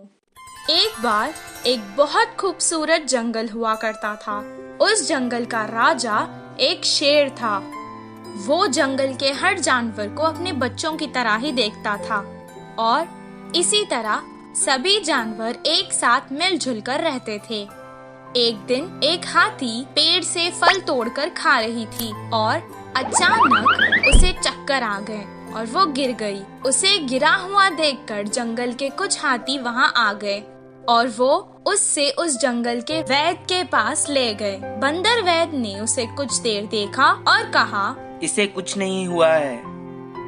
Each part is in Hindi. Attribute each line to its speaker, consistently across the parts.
Speaker 1: एक बार एक बहुत खूबसूरत जंगल हुआ करता था। उस जंगल का राजा एक शेर था। वो जंगल के हर जानवर को अपने बच्चों की तरह ही देखता था और इसी तरह सभी जानवर एक साथ मिलजुल कर रहते थे। एक दिन एक हाथी पेड़ से फल तोड़कर खा रही थी और अचानक उसे चक्कर आ गए और वो गिर गई। उसे गिरा हुआ देखकर जंगल के कुछ हाथी वहां आ गए और वो उससे उस जंगल के वैद्य के पास ले गए। बंदर वैद्य ने उसे कुछ देर देखा और कहा,
Speaker 2: इसे कुछ नहीं हुआ है,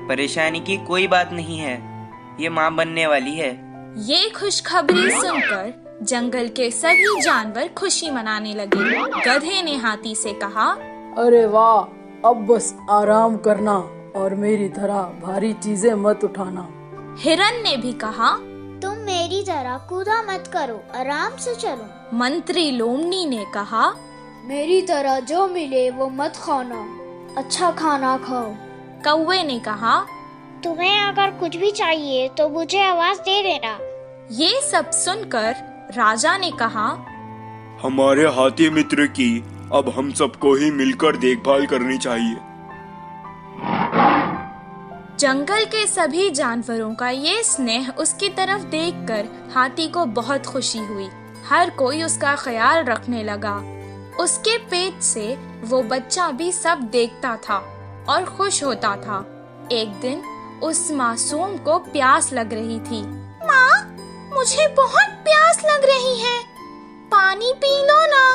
Speaker 2: परेशानी की कोई बात नहीं है, ये माँ बनने वाली है।
Speaker 1: ये खुशखबरी सुनकर जंगल के सभी जानवर खुशी मनाने लगे। गधे ने हाथी से कहा,
Speaker 3: अरे वाह, अब बस आराम करना और मेरी तरह भारी चीजें मत उठाना।
Speaker 1: हिरन ने भी कहा,
Speaker 4: तुम मेरी तरह कूदा मत करो, आराम से चलो।
Speaker 1: मंत्री लोमड़ी ने कहा,
Speaker 4: मेरी तरह जो मिले वो मत खाना, अच्छा खाना खाओ।
Speaker 1: कौवे ने कहा,
Speaker 4: तुम्हें अगर कुछ भी चाहिए तो मुझे आवाज दे देना।
Speaker 1: ये सब सुनकर राजा ने कहा,
Speaker 5: हमारे हाथी मित्र की अब हम सबको ही मिलकर देखभाल करनी चाहिए।
Speaker 1: जंगल के सभी जानवरों का ये स्नेह उसकी तरफ देखकर हाथी को बहुत खुशी हुई। हर कोई उसका ख्याल रखने लगा। उसके पेट से वो बच्चा भी सब देखता था और खुश होता था। एक दिन उस मासूम को प्यास लग रही थी। माँ, मुझे बहुत प्यास लग रही है, पानी पी लो ना।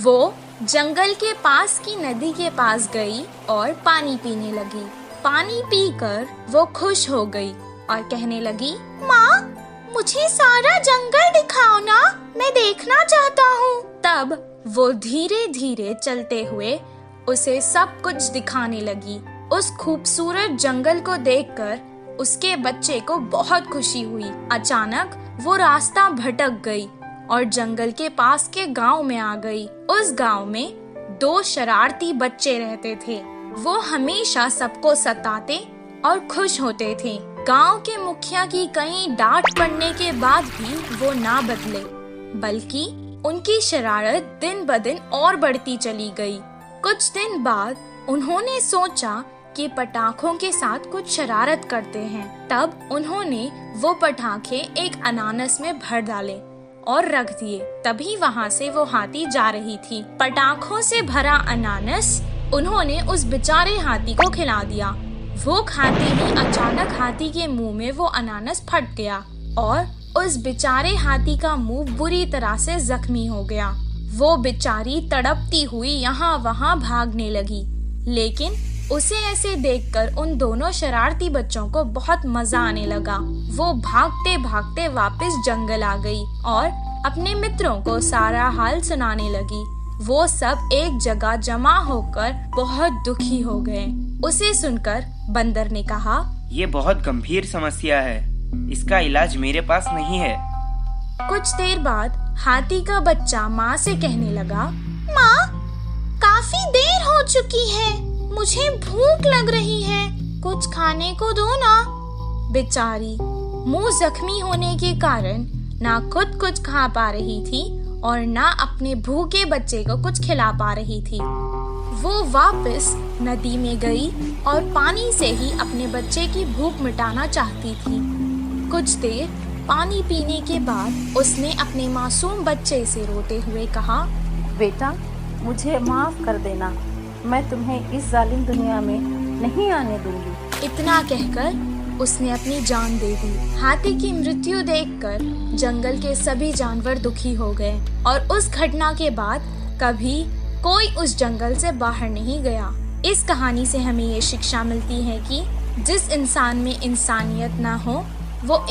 Speaker 1: वो जंगल के पास की नदी के पास गई और पानी पीने लगी। पानी पीकर वो खुश हो गई और कहने लगी, माँ, मुझे सारा जंगल दिखाओ ना, मैं देखना चाहता हूँ। तब वो धीरे धीरे चलते हुए उसे सब कुछ दिखाने लगी। उस खूबसूरत जंगल को देखकर उसके बच्चे को बहुत खुशी हुई। अचानक वो रास्ता भटक गई और जंगल के पास के गांव में आ गई। उस गांव में 2 शरारती बच्चे रहते थे। वो हमेशा सबको सताते और खुश होते थे। गांव के मुखिया की कई डांट पड़ने के बाद भी वो ना बदले, बल्कि उनकी शरारत दिन ब दिन और बढ़ती चली गई। कुछ दिन बाद उन्होंने सोचा कि पटाखों के साथ कुछ शरारत करते हैं। तब उन्होंने वो पटाखे एक अनानास में भर डाले और रख दिए। तभी वहाँ से वो हाथी जा रही थी। पटाखों से भरा अनानास उन्होंने उस बेचारे हाथी को खिला दिया। वो खाते ही अचानक हाथी के मुंह में वो अनानास फट गया और उस बेचारे हाथी का मुंह बुरी तरह से जख्मी हो गया। वो बेचारी तड़पती हुई यहाँ वहाँ भागने लगी, लेकिन उसे ऐसे देखकर उन दोनों शरारती बच्चों को बहुत मजा आने लगा। वो भागते भागते वापस जंगल आ गई और अपने मित्रों को सारा हाल सुनाने लगी। वो सब एक जगह जमा होकर बहुत दुखी हो गए। उसे सुनकर बंदर ने कहा,
Speaker 2: ये बहुत गंभीर समस्या है, इसका इलाज मेरे पास नहीं है।
Speaker 1: कुछ देर बाद हाथी का बच्चा माँ से कहने लगा, माँ, काफी देर हो चुकी है, मुझे भूख लग रही है, कुछ खाने को दो ना। बेचारी मुंह जख्मी होने के कारण ना खुद कुछ खा पा रही थी और ना अपने भूखे बच्चे को कुछ खिला पा रही थी। वो वापस नदी में गई और पानी से ही अपने बच्चे की भूख मिटाना चाहती थी। कुछ देर पानी पीने के बाद उसने अपने मासूम बच्चे से रोते हुए कहा,
Speaker 6: बेटा, मुझे माफ कर देना, मैं तुम्हें इस जालिम दुनिया में नहीं आने दूंगी।
Speaker 1: इतना कहकर उसने अपनी जान दे दी। हाथी की मृत्यु देखकर जंगल के सभी जानवर दुखी हो गए और उस घटना के बाद कभी कोई उस जंगल से बाहर नहीं गया। इस कहानी से हमें ये शिक्षा मिलती है कि जिस इंसान में इंसानियत ना हो वो